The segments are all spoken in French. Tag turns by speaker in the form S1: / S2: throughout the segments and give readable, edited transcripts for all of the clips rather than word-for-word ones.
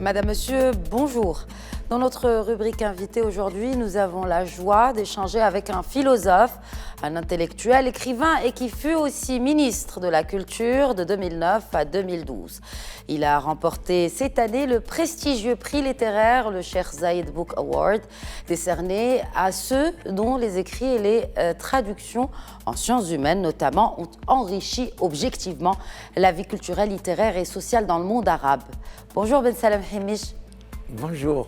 S1: Madame, Monsieur, bonjour. Dans notre rubrique invité aujourd'hui, nous avons la joie d'échanger avec un philosophe, un intellectuel, écrivain et qui fut aussi ministre de la Culture de 2009 à 2012. Il a remporté cette année le prestigieux prix littéraire, le Cheikh Zayed Book Award, décerné à ceux dont les écrits et les traductions en sciences humaines notamment ont enrichi objectivement la vie culturelle, littéraire et sociale dans le monde arabe. Bonjour Ben Salem Hamish.
S2: Bonjour,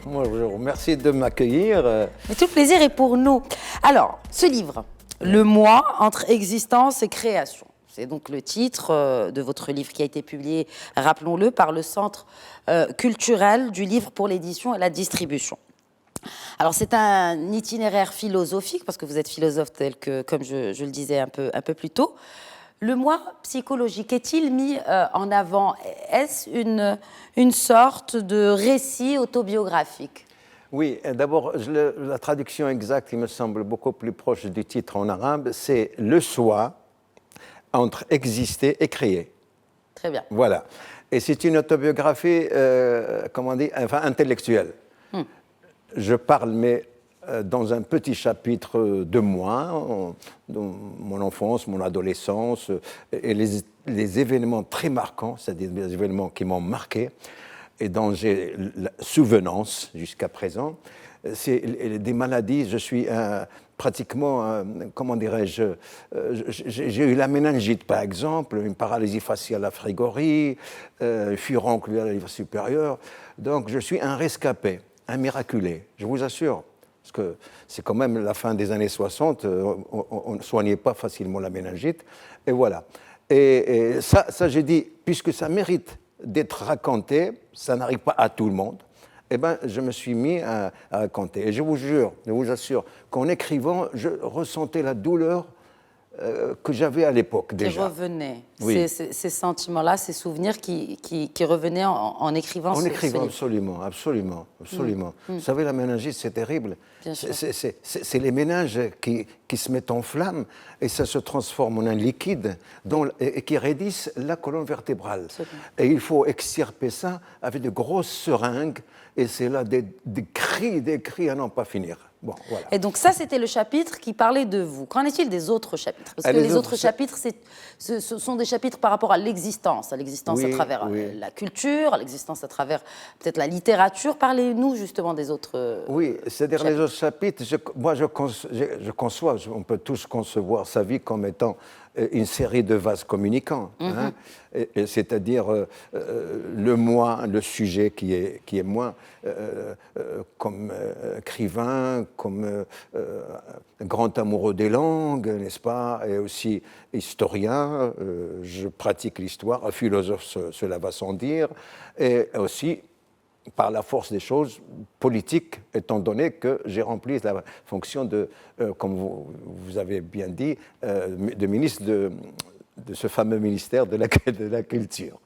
S2: merci de m'accueillir.
S1: Mais tout le plaisir est pour nous. Alors, ce livre, Le moi entre existence et création, c'est donc le titre de votre livre qui a été publié, rappelons-le, par le Centre culturel du livre pour l'édition et la distribution. Alors, c'est un itinéraire philosophique, parce que vous êtes philosophe tel que, comme je le disais un peu plus tôt. Le moi psychologique est-il mis en avant? Est-ce une sorte de récit autobiographique?
S2: Oui, d'abord, la traduction exacte, qui me semble beaucoup plus proche du titre en arabe, c'est le soi entre exister et créer.
S1: Très bien.
S2: Voilà. Et c'est une autobiographie, intellectuelle. Je parle, mais dans un petit chapitre de moi, mon enfance, mon adolescence, et les événements très marquants, c'est-à-dire des événements qui m'ont marqué, et dont j'ai la souvenance jusqu'à présent. C'est des maladies, je suis pratiquement, j'ai eu la méningite par exemple, une paralysie faciale à frigorie, furoncle à la lèvre supérieure, donc je suis un rescapé, un miraculé, je vous assure. Parce que c'est quand même la fin des années 60, on ne soignait pas facilement la méningite, et voilà. Et ça j'ai dit, puisque ça mérite d'être raconté, ça n'arrive pas à tout le monde, eh ben, je me suis mis à raconter. Et je vous jure, je vous assure, qu'en écrivant, je ressentais la douleur que j'avais à l'époque déjà.
S1: Qui revenaient,
S2: oui.
S1: Ces sentiments-là, ces souvenirs qui revenaient en écrivant ce livre. En écrivant,
S2: absolument. Vous savez, la méningite, c'est terrible. C'est les méninges qui se mettent en flamme et ça se transforme en un liquide et qui raidissent la colonne vertébrale. Absolument. Et il faut extirper ça avec de grosses seringues et c'est là des cris à n'en pas finir. Bon, voilà.
S1: Et donc ça, c'était le chapitre qui parlait de vous. Qu'en est-il des autres chapitres? Parce que les autres chapitres, ce sont des chapitres par rapport à l'existence oui, à travers la culture, à l'existence à travers peut-être la littérature. Parlez-nous justement des autres
S2: Oui, c'est-à-dire les autres chapitres, moi je conçois, on peut tous concevoir sa vie comme étant une série de vases communicants, hein, c'est-à-dire le moi, le sujet qui est moi, comme écrivain, comme grand amoureux des langues, n'est-ce pas, et aussi historien, je pratique l'histoire, philosophe, cela va sans dire, et aussi par la force des choses, politique, étant donné que j'ai rempli la fonction de, comme vous avez bien dit, de ministre de ce fameux ministère de la Culture.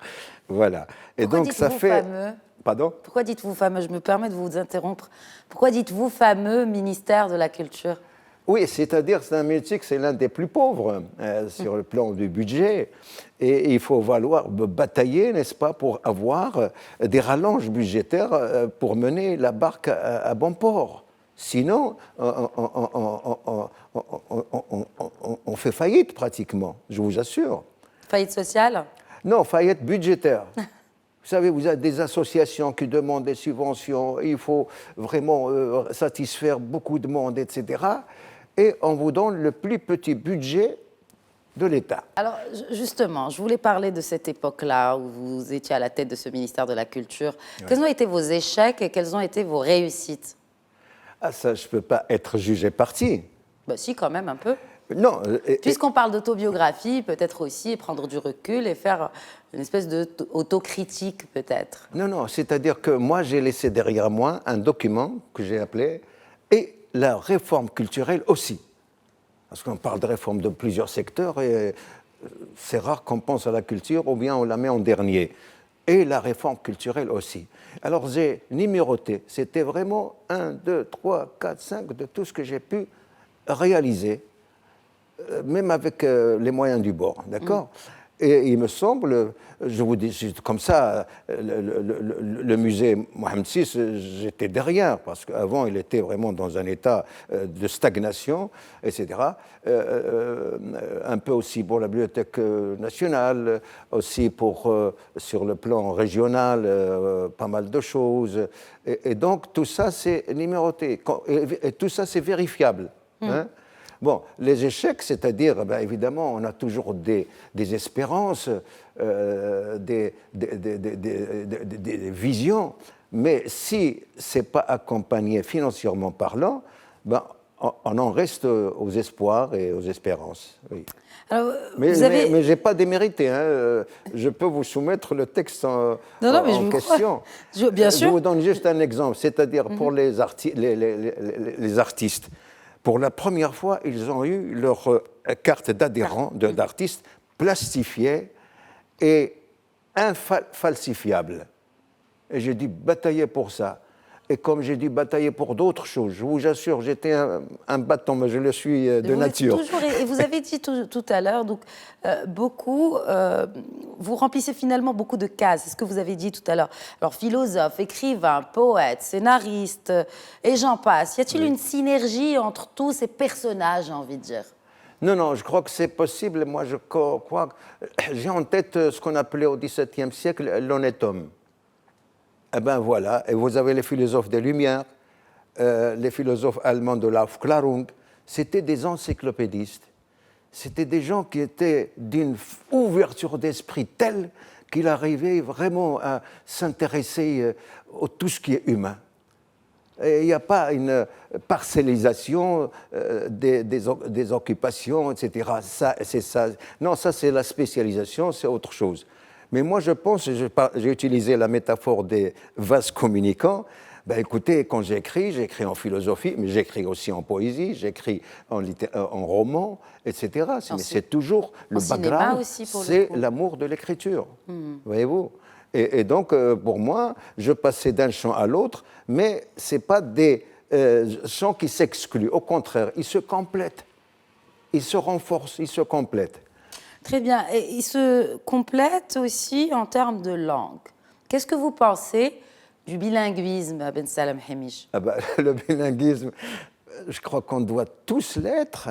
S2: Voilà. Et
S1: pourquoi
S2: donc ça fait.
S1: Fameux
S2: Pardon?
S1: Pourquoi dites-vous fameux? Je me permets de vous interrompre. Pourquoi dites-vous fameux ministère de la Culture?
S2: Oui, c'est-à-dire c'est un métier que c'est l'un des plus pauvres sur le plan du budget. Et il faut batailler, n'est-ce pas, pour avoir des rallonges budgétaires pour mener la barque à bon port. Sinon, on fait faillite pratiquement, je vous assure.
S1: Faillite sociale?
S2: Non, faillite budgétaire. Vous savez, vous avez des associations qui demandent des subventions, il faut vraiment satisfaire beaucoup de monde, etc. Et on vous donne le plus petit budget de l'État.
S1: Alors, justement, je voulais parler de cette époque-là où vous étiez à la tête de ce ministère de la Culture. Ouais. Quels ont été vos échecs et quelles ont été vos réussites?
S2: Ah, ça, je ne peux pas être jugé parti.
S1: Ben si, quand même, un peu.
S2: Non.
S1: Puisqu'on parle d'autobiographie, peut-être aussi prendre du recul et faire une espèce d'autocritique, peut-être.
S2: Non, c'est-à-dire que moi, j'ai laissé derrière moi un document que j'ai appelé « Et la réforme culturelle aussi ». Parce qu'on parle de réforme de plusieurs secteurs et c'est rare qu'on pense à la culture ou bien on la met en dernier. Et la réforme culturelle aussi. Alors j'ai numéroté, c'était vraiment 1, 2, 3, 4, 5 de tout ce que j'ai pu réaliser, même avec les moyens du bord, d'accord ? Et il me semble, je vous dis comme ça, le musée Mohamed VI, j'étais derrière, parce qu'avant, il était vraiment dans un état de stagnation, etc. Un peu aussi pour la Bibliothèque nationale, aussi sur le plan régional, pas mal de choses. Et donc, tout ça, c'est numéroté. Et tout ça, c'est vérifiable. Hein. Bon, les échecs, c'est-à-dire, ben, évidemment, on a toujours des espérances, des visions, mais si ce n'est pas accompagné financièrement parlant, ben, on en reste aux espoirs et aux espérances. Oui.
S1: Alors,
S2: mais
S1: vous avez...
S2: je n'ai pas démérité. Hein. Je peux vous soumettre le texte en question.
S1: Bien sûr.
S2: Je vous donne juste un exemple, c'est-à-dire pour les artistes. Pour la première fois, ils ont eu leur carte d'adhérent, d'artiste, plastifiée et infalsifiable. Et j'ai dû batailler pour ça. Et comme j'ai dû batailler pour d'autres choses, je vous assure, j'étais un bâton, mais je le suis de nature.
S1: Et vous avez dit tout à l'heure, donc vous remplissez finalement beaucoup de cases, c'est ce que vous avez dit tout à l'heure. Alors philosophe, écrivain, poète, scénariste, et j'en passe. Y a-t-il une synergie entre tous ces personnages, j'ai envie de dire ?
S2: Non, je crois que c'est possible. Moi, je crois j'ai en tête ce qu'on appelait au XVIIe siècle l'honnête homme. Eh bien voilà, et vous avez les philosophes des Lumières, les philosophes allemands de l'Aufklärung, c'était des encyclopédistes. C'était des gens qui étaient d'une ouverture d'esprit telle qu'ils arrivaient vraiment à s'intéresser à tout ce qui est humain. Et il n'y a pas une parcellisation des occupations, etc. Ça, c'est ça. Non, ça c'est la spécialisation, c'est autre chose. Mais moi, je pense, j'ai utilisé la métaphore des vases communicants. Ben, écoutez, quand j'écris en philosophie, mais j'écris aussi en poésie, j'écris en roman, etc. Mais c'est toujours le background, c'est l'amour de l'écriture, voyez-vous. Et donc, pour moi, je passais d'un champ à l'autre, mais ce n'est pas des champs qui s'excluent. Au contraire, ils se complètent, ils se renforcent, ils se complètent.
S1: Très bien. Et il se complète aussi en termes de langue. Qu'est-ce que vous pensez du bilinguisme, Ben Salem Hamiche ?
S2: Le bilinguisme, je crois qu'on doit tous l'être.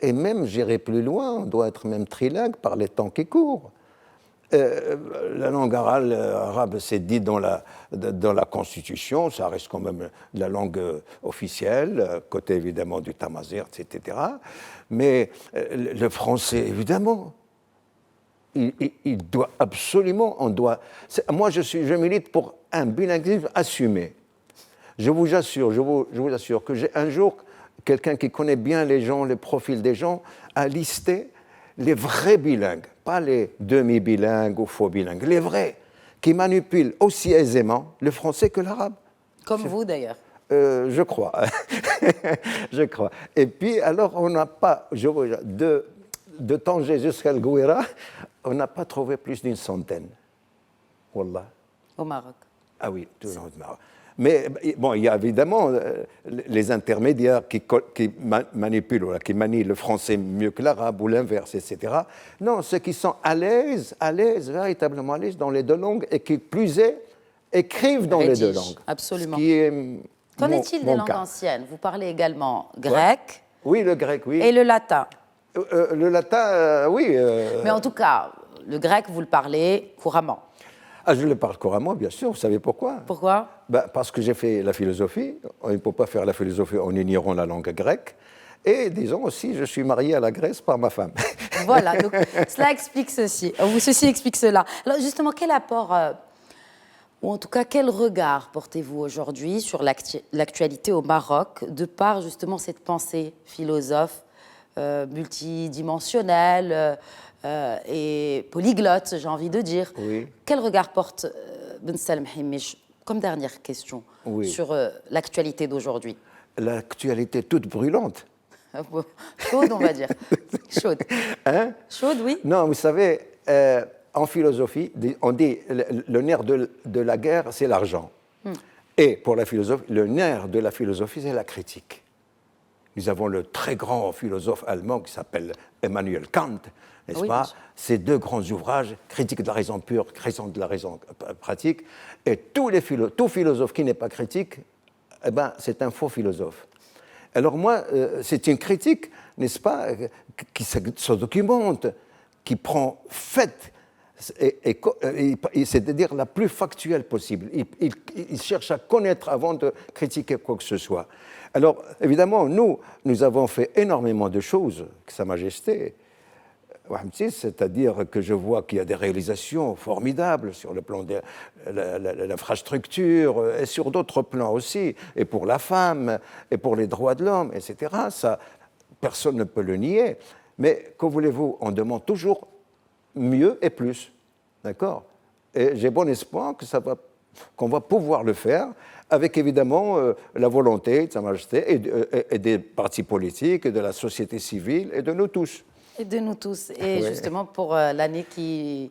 S2: Et même, j'irai plus loin, on doit être même trilingue par les temps qui courent. La langue arabe, c'est dit dans la Constitution, ça reste quand même la langue officielle, côté évidemment du Tamazight, etc. Mais le français, évidemment, il doit absolument, moi, je milite pour un bilinguisme assumé. Je vous assure que j'ai un jour, quelqu'un qui connaît bien les gens, les profils des gens, a listé les vrais bilingues, pas les demi-bilingues ou faux bilingues, les vrais, qui manipulent aussi aisément le français que l'arabe.
S1: Comme vous, d'ailleurs.
S2: Je crois. Je crois. Et puis, alors, on n'a pas, de Tanger jusqu'à El Gouira, on n'a pas trouvé plus d'une centaine. Wallah.
S1: Au Maroc.
S2: Ah oui, tout au Maroc. Mais bon, il y a évidemment les intermédiaires qui manipulent, qui manient le français mieux que l'arabe ou l'inverse, etc. Non, ceux qui sont à l'aise, véritablement à l'aise dans les deux langues et qui, plus est, écrivent dans les deux langues.
S1: Absolument.
S2: Qu'en
S1: est-il des langues anciennes ? Vous parlez également grec.
S2: Oui, le grec, oui.
S1: Et le latin.
S2: Le latin, oui.
S1: Mais en tout cas, le grec, vous le parlez couramment.
S2: Ah, je le parle couramment, bien sûr. Vous savez pourquoi ?
S1: Pourquoi ?
S2: Parce que j'ai fait la philosophie. On ne peut pas faire la philosophie en ignorant la langue grecque. Et disons aussi, je suis marié à la Grèce par ma femme.
S1: Voilà, donc cela explique ceci. Ou ceci explique cela. Alors justement, quel apport, ou en tout cas, quel regard portez-vous aujourd'hui sur l'actualité au Maroc, de par justement cette pensée philosophe multidimensionnelle et polyglotte, j'ai envie de dire.
S2: Oui.
S1: Quel regard porte Ben Salem Hamiche, comme dernière question, sur l'actualité d'aujourd'hui ?
S2: L'actualité toute brûlante.
S1: Chaude, on va dire. Chaude.
S2: Hein ?
S1: Chaude, oui.
S2: Non, vous savez, en philosophie, on dit le nerf de la guerre, c'est l'argent. Et pour la philosophie, le nerf de la philosophie, c'est la critique. nous avons le très grand philosophe allemand qui s'appelle Emmanuel Kant, n'est-ce
S1: Oui,
S2: pas?
S1: bien sûr.
S2: Ces deux grands ouvrages, Critique de la raison pure, Critique de la raison pratique, et tout philosophe qui n'est pas critique, eh ben, c'est un faux philosophe. Alors moi, c'est une critique, n'est-ce pas, qui se documente, qui prend fait, c'est-à-dire la plus factuelle possible. Il cherche à connaître avant de critiquer quoi que ce soit. Alors, évidemment, nous avons fait énormément de choses, Sa Majesté, c'est-à-dire que je vois qu'il y a des réalisations formidables sur le plan de l'infrastructure et sur d'autres plans aussi, et pour la femme, et pour les droits de l'homme, etc. Ça, personne ne peut le nier. Mais, que voulez-vous, on demande toujours mieux et plus. D'accord? Et j'ai bon espoir qu'on va pouvoir le faire, avec évidemment la volonté de Sa Majesté et des partis politiques, et de la société civile, et de nous tous.
S1: Et de nous tous. Et
S2: Ouais.
S1: justement, pour l'année qui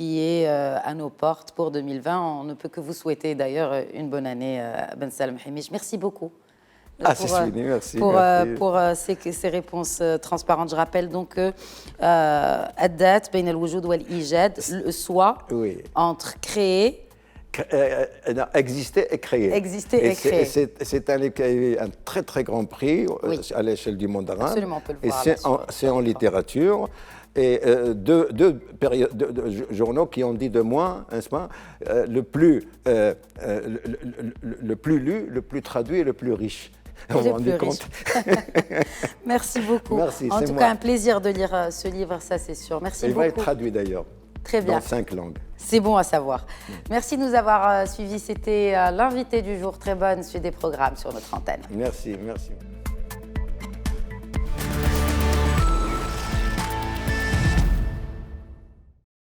S1: est à nos portes, pour 2020, on ne peut que vous souhaiter d'ailleurs une bonne année, Ben Salem Hamiche. Merci beaucoup.
S2: C'est fini, merci.
S1: Pour ces réponses transparentes. Je rappelle donc que Addat, Bain al-Wujud wal Ijad, le soi
S2: Oui.
S1: entre créer,
S2: Non, exister et créer.
S1: Exister et créer.
S2: C'est un très très grand prix
S1: Oui.
S2: à l'échelle du monde arabe.
S1: Absolument, on peut le
S2: Et
S1: voir,
S2: c'est en littérature. Et deux journaux qui ont dit de moi, n'est-ce pas, le plus lu, le plus traduit et le plus riche.
S1: Le
S2: Vous vous
S1: plus
S2: rendez compte?
S1: Merci beaucoup.
S2: Merci,
S1: en
S2: c'est
S1: tout
S2: moi.
S1: cas, un plaisir de lire ce livre, ça c'est sûr. Merci
S2: Il
S1: beaucoup.
S2: va être traduit d'ailleurs.
S1: Très bien.
S2: Dans 5 langues.
S1: C'est bon à savoir. Merci de nous avoir suivis. C'était l'invité du jour. Très bonne suite des programmes sur notre antenne.
S2: Merci, merci.